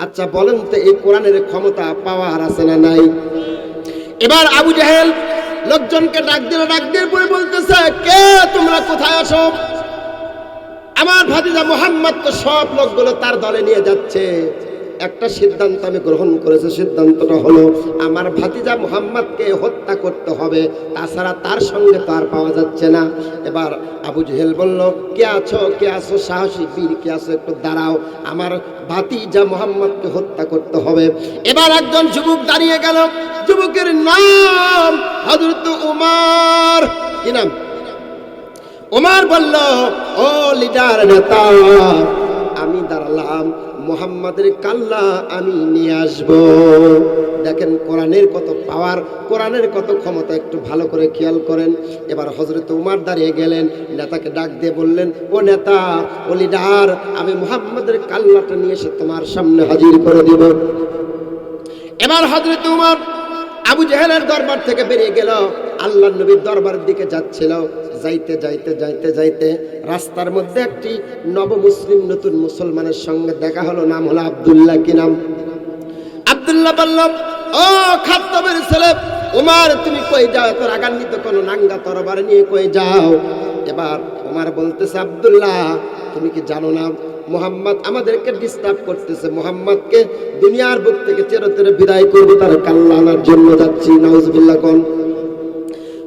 আচ্ছা বলেন তো এই কোরআনের ক্ষমতা পাওয়ার আছে না নাই? এবার আবু জাহেল লোকজনকে ডাক দিয়ে পরে বলতেছে, কে তোমরা কোথায় আসো? আমার ভাতিজা মুহাম্মদ তো সব লোকগুলো তার দলে নিয়ে যাচ্ছে। একটা সিদ্ধান্ত আমি গ্রহণ করেছি, সিদ্ধান্তটা হলো আমার ভাতিজা মুহাম্মদকে হত্যা করতে হবে, তাছাড়া তার সঙ্গে তো আর পাওয়া যাচ্ছে না। এবার আবু জেহেল বলল, কে আছো সাহসী বীর, কে আছো একটু দাঁড়াও, আমার ভাতিজা মুহাম্মদকে হত্যা করতে হবে। এবার একজন যুবক দাঁড়িয়ে গেল, যুবকের নাম হযরত উমর। কি নাম? উমর বলল, ও লিডার নেতা, আমি দাঁড়ালাম, মুহাম্মাদের কাল্লা আমি নিয়ে আসব। দেখেন কোরআনের কত পাওয়ার, কোরআনের কত ক্ষমতা, একটু ভালো করে খেয়াল করেন। এবার হযরত উমর দাঁড়িয়ে গেলেন, নেতাকে ডাক দিয়ে বললেন, ও নেতা, ও লিডার, আমি মুহাম্মাদের কাল্লাটা নিয়ে এসে তোমার সামনে হাজির করে দিব। এবার হযরত উমর আবু জেহেলের দরবার থেকে বেরিয়ে গেল, আল্লাহর নবীর দরবারের দিকে যাচ্ছিল। যাইতে রাস্তার মধ্যে একটি নবমুসলিম নতুন মুসলমানের সঙ্গে দেখা হলো, নাম হলো আব্দুল্লাহ। কি নাম? আব্দুল্লাহ বলল, ও খাত্তাবের ছেলে উমর, তুমি কই যাও? এত রাগান্বিত কোন নাঙ্গা তরবার নিয়ে কই যাও? এবার উমর বলতেছে, আব্দুল্লাহ তুমি কি জানো না মুহাম্মদ আমাদেরকে ডিস্টার্ব করতেছে, মুহাম্মদকে দুনিয়ার বুক থেকে চিরতরে বিদায় করব, তার কাল্লা আনার জন্য যাচ্ছি। নাউজুবিল্লাহ কোন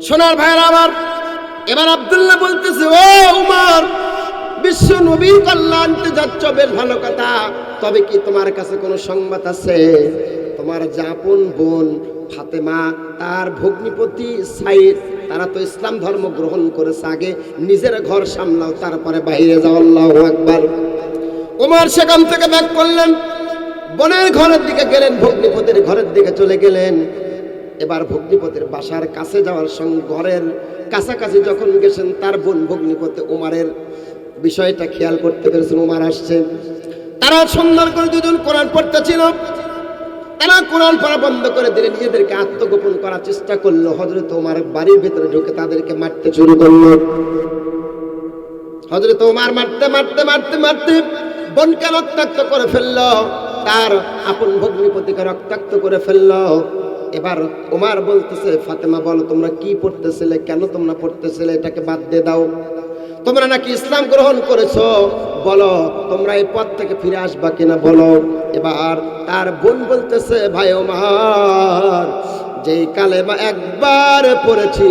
সোনার ভাইরা আমার। এবার আব্দুল্লাহ বলতেছে, ও উমর, বিশ্ব নবীর কাল্লা আনতে যাচ্ছ, বেশ ভালো কথা, তবে কি তোমার কাছে কোনো সংবাদ আছে? তোমার জাপন বোন ফাতেমা, তার ভগ্নিপতি সাইদ, তারা তো ইসলাম ধর্ম গ্রহণ করেছে, আগে নিজের ঘর সামলাও, তারপরে বাইরে যাও। আল্লাহু আকবার। উমর সেখান থেকে ব্যাক করলেন, বোনের ঘরের দিকে গেলেন, ভগ্নিপতির ঘরের দিকে চলে গেলেন। এবার ভগ্নিপতির বাসার কাছে যাওয়ার সঙ্গে ঘরের কাছাকাছি যখন গেছেন, তার বোন ভগ্নিপতি উমরের বিষয়টা খেয়াল করতে পেরেছেন, উমর আসছে। তারা সুন্দর করে দুজন কোরআন পড়তেছিল, তারা কোরআন পড়া বন্ধ করে দিলে নিজেদেরকে আত্মগোপন করার চেষ্টা করলো। হযরত উমর বাড়ির ভিতরে ঢুকে তাদেরকে মারতে শুরু করলো। হযরত উমর মারতে বোনকে রক্তাক্ত করে ফেললো, তার আপন ভগ্নিপতিকে রক্তাক্ত করে ফেললো। এবার উমর বলতেছে, ফাতেমা বলো তোমরা কি পড়তেছিলে, কেন তোমরা পড়তেছিলে, এটাকে বাদ দিয়ে দাও, তোমরা নাকি ইসলাম গ্রহণ করেছো, বলো তোমরা এই পথ থেকে ফিরে আসবা কিনা বলো। এবার তার বোন বলতেছে, ভাই ওমর, যেই কালেমা একবার পড়েছি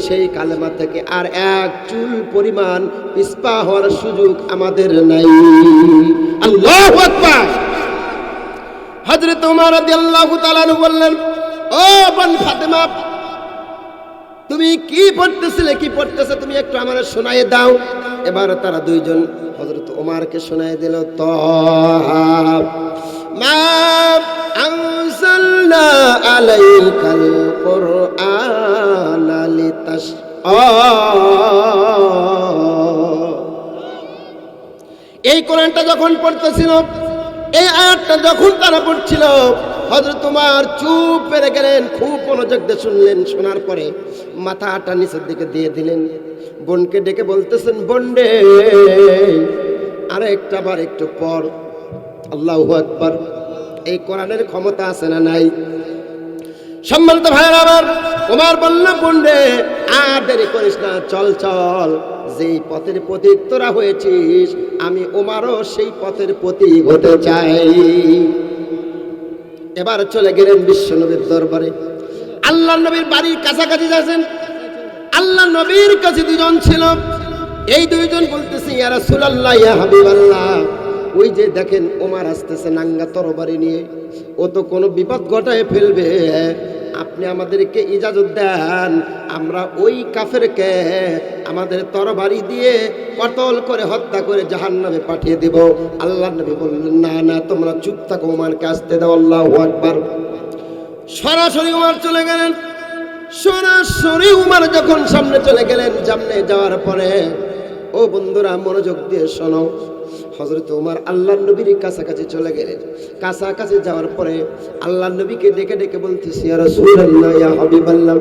সেই কালেমা থেকে আর এক চুল পরিমাণ পিছপা হওয়ার সুযোগ আমাদের নাই। আল্লাহু আকবার। হযরত উমর রাদিয়াল্লাহু তাআলা বললেন, ও বোন ফাতেমা, তুমি কি পড়তেছে তুমি একটু আমারে শোনায়ে দাও। এবার তারা দুইজন হযরত ওমরকে শোনায়ে দিল, তাহা মা আনজালনা আলাইকাল কুরআনা লিতাশআ। এই কোরআনটা যখন পড়তেছিল, এই আয়াতটা যখন তারা পড়ছিল, হযরত উমর চুপ করে গেলেন, খুব মনোযোগ দিয়ে শুনলেন। শোনার পরে মাথাটা নিচের দিকে দিয়ে দিলেন, বোনকে ডেকে বলতেছেন, বোন রে, আরে একটু পর। আল্লাহু আকবার। এই কোরআনের ক্ষমতা আছে না নাই? সম্মানিত ভাইরা আমার, উমর বলল, বোন রে, আর দেরি করিস না, চল, যেই পথের পথিক তোরা হয়েছিস, আমি উমরও সেই পথের পথিক হতে চাই। এবার চলে গেলেন বিশ্ব নবীর দরবারে। আল্লাহ নবীর বাড়ির কাছাকাছি যাচ্ছেন, আল্লাহ নবীর কাছে দুজন ছিল। এই দুইজন বলতেছে, ইয়া রাসূলুল্লাহ, ইয়া হাবিবাল্লাহ, ওই যে দেখেন ওমর আসতেছে নাঙ্গা তরবারি নিয়ে, ও তো কোনো বিপদ ঘটায় ফেলবে, আপনি আমাদেরকে ইজাজত দেন, আমরা ওই কাফেরকে আমাদের তরবারি দিয়ে কতল করে হত্যা করে জাহান্নামে পাঠিয়ে দেব। আল্লাহ নবী বললেন, না তোমরা চুপ থাকো, ওমরকে আসতে দাও। আল্লাহু আকবার। সরাসরি উমর চলে গেলেন। সরাসরি উমর যখন সামনে চলে গেলেন, সামনে যাওয়ার পরে, ও বন্ধুরা মনোযোগ দিয়ে শোনো, হযরত উমর আল্লাহর নবীর কাছাকাছি চলে গেলেন। কাছাকাছি যাওয়ার পরে আল্লাহর নবীকে ডেকে ডেকে বলতেছি, ইয়া রাসূলুল্লাহ, ইয়া হাবিবাল্লাহ,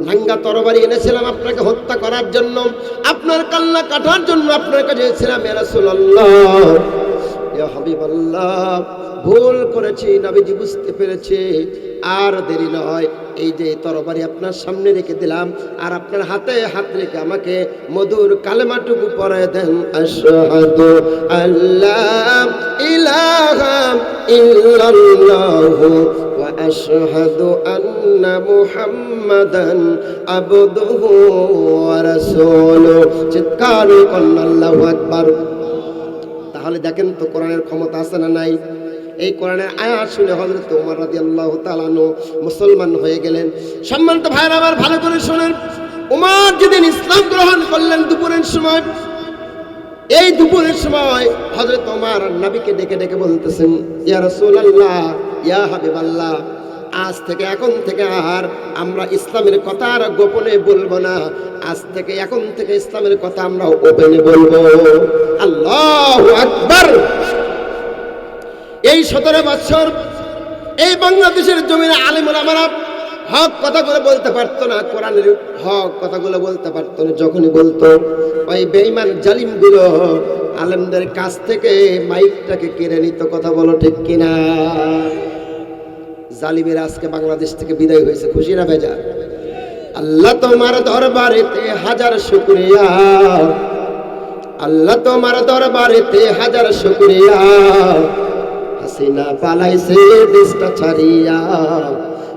নাঙ্গা তরবারি এনেছিলাম আপনাকে হত্যা করার জন্য, আপনার কাল্লা কাটার জন্য আপনার কাছে এসেছিলাম, ইয়া রাসূলুল্লাহ, ইয়া ইয়া হাবিবাল্লাহ, ভুল করেছি, নবীজি বুঝতে পেরেছে, আর দেরি নয়, এই যে তরবারি আপনার সামনে রেখে দিলাম, আর আপনার হাতে হাত রেখে আমাকে মধুর কালেমাটুকু পড়ে দেন, আশহাদু আল্লা ইলাহা ইল্লাল্লাহু ওয়া আশহাদু আন্না মুহাম্মাদান আবদুহু ওয়া রাসূলুহু। চিৎকার করুন আল্লাহু আকবার। তাহলে দেখেন তো কোরআনের ক্ষমতা আছে না নাই? এই কোরআনের আয়াত শুনে হযরত ওমর রাদিয়াল্লাহু তাআলা আনহু মুসলমান হয়ে গেলেন। সম্মানিত ভাইরা আমার, ভালো করে শুনেন, ওমর যেদিন ইসলাম গ্রহণ করলেন দুপুরের সময়, এই দুপুরের সময় হযরত ওমর নবীকে ডেকে ডেকে বলতেছেন, ইয়া রাসূলুল্লাহ, ইয়া হাবিবাল্লাহ, আজ থেকে এখন থেকে আর আমরা ইসলামের কথা আর গোপনে বলবো না, আজ থেকে এখন থেকে ইসলামের কথা আমরা ওপেনে বলবো। আল্লাহু আকবার। এই 17 বছর এই বাংলাদেশের জমিনে আলেম ওলামারা হক কথাগুলো বলতে পারতো না, কোরআনের হক কথাগুলো বলতে পারতো না। যখনই বলতো, ওই বেঈমান জালিমগুলো আলেমদের কাছ থেকে মাইকটাকে কেড়ে নিত। কথা বলো ঠিক কিনা? জালিমের আজকে বাংলাদেশ থেকে বিদায় হয়েছে, খুশি না বেজার? আল্লাহ তোমার দরবারেতে হাজার শুকরিয়া, আল্লাহ তোমার দরবারেতে হাজার শুকরিয়া, হাসিনা পালাইছে দেশটা ছাড়িয়া,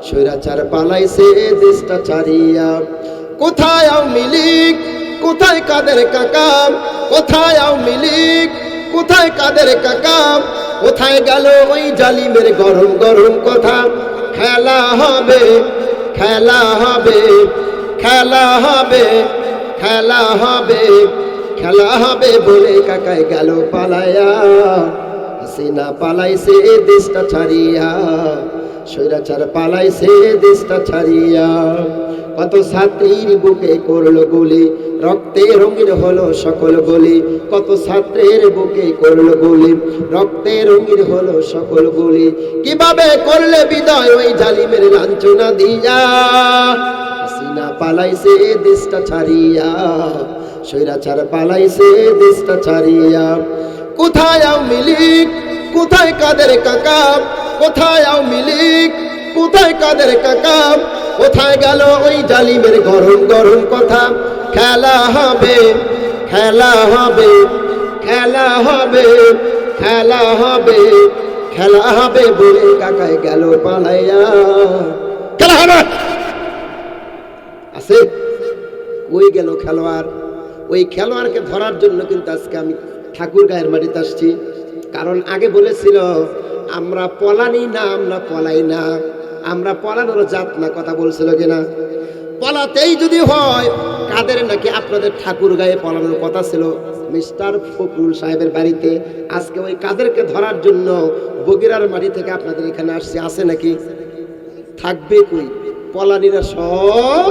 স্বৈরাচার পালাইছে দেশটা ছাড়িয়া। কোথায় আওয়ামী লীগ, কোথায় কাদের কাকা, কোথায় আওয়ামী লীগ, কোথায় কাদের কাকা, কোথায় গেল ওই জালিমের গরম গরম কথা? খেলা হবে, খেলা হবে, খেলা হবে, খেলা হবে, খেলা হবে বলে কাকায় গেল পালায়া, হাসিনা পালাইছে দেশটা ছাড়িয়া, স্বৈরাচার পালাইছে দেশটা ছাড়িয়া। কত ছাত্রীর বুকে করলো গুলি, রক্তে রঙিন হলো সকল গলি, কত ছাত্রের বুকে করলো গুলি, রক্তে রঙিন হলো সকল গলি। কিভাবে করলে বিদায় ওই জালিমের লাঞ্ছনা দিয়া, হাসিনা পালাইছে দেশটা ছাড়িয়া, স্বৈরাচার পালাইছে দেশটা ছাড়িয়া। কোথায় আওয়ামী লীগ, কোথায় কাদের কাকা, কোথায় আওয়ামী লীগ, কোথায় কাদের কাকা, কোথায় গেল ওই জালিমের গরম গরম কথা? খেলা হবে, খেলা হবে, খেলা হবে, খেলা হবে, খেলা হবে বলে কাকায় গেল পালাইয়া। খেলা হবে আছে, ওই গেল খেলোয়াড়। ওই খেলোয়াড়কে ধরার জন্য কিন্তু আজকে আমি ঠাকুর গায়ের মাটিতে আসছি। কারণ আগে বলেছিল আমরা পলানি না, আমরা পলাই না, আমরা পলানোর জাত না। কথা বলছিল কিনা? পলাতেই যদি হয়, কাদের নাকি আপনাদের ঠাকুর গায়ে পলানোর কথা ছিল মিস্টার ফখরুল সাহেবের বাড়িতে। আজকে ওই কাদেরকে ধরার জন্য বগিরার মাটি থেকে আপনাদের এখানে আসছে। আছে নাকি? থাকবে কই? পলানিরা সব